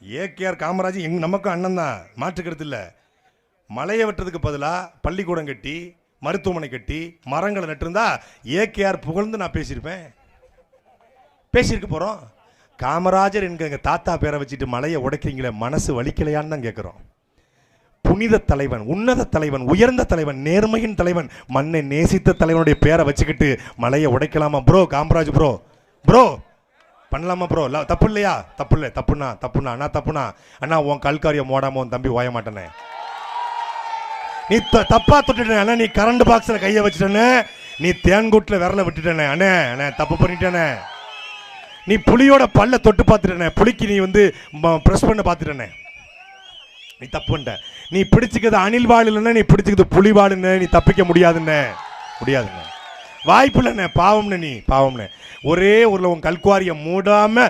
AKR Kamaraj நமக்கும் அண்ணன் தான், மாற்றுக்கிறது இல்லை. மலையை வெட்டுறதுக்கு பதிலாக பள்ளிக்கூடம் கட்டி மருத்துவமனை கட்டி மரங்களை நட்டுருந்தா ஏகேஆர் புகழ்ந்து நான் பேசியிருக்க போகிறோம். காமராஜர் என்கிற தாத்தா பேரை வச்சுட்டு மலையை உடைக்கிறீங்களே, மனசு வலிக்கலையான்னு தான் கேட்குறோம். புனித தலைவன், உன்னத தலைவன், உயர்ந்த தலைவன், நேர்மையின் தலைவன், மண்ணை நேசித்த தலைவனுடைய பேரை வச்சுக்கிட்டு மலையை உடைக்கலாமா ப்ரோ? காமராஜ் ப்ரோ ப்ரோ பண்ணலாமா ப்ரோ? தப்பு இல்லையா? தப்பு இல்லை. தப்புண்ணா அண்ணா, தப்புண்ணா அண்ணா. உன் கல்காரியை மோடாம உன் தம்பி ஓய மாட்டேனே. நீ தப்பா தொட்டுட்டேன் அண்ணா. நீ கரண்ட் பாக்ஸில் கையை வச்சுட்டேன்னு, நீ தேன்கூட்டில் விரல விட்டுட்டேனே அண்ணே. அண்ணே தப்பு பண்ணிட்டேனே. நீ புலியோட பல்ல தொட்டு பார்த்துட்டேனே, புலிக்கு நீ வந்து ப்ரெஸ் பண்ண பார்த்துட்டேனே. நீ தப்பு பண்ணிட்ட. நீ பிடிச்சிக்கிறது அணில் வாழ் இல்லைன்னா நீ பிடிச்சிக்கிறது புலி வாழ்ன்னு, நீ தப்பிக்க முடியாதுன்னு. வாய்ப்பு இல்லைண்ணே. பாவம்னு நீ பாவம்னு ஒரே ஊரில் உன் கல்குவாரியை மூடாம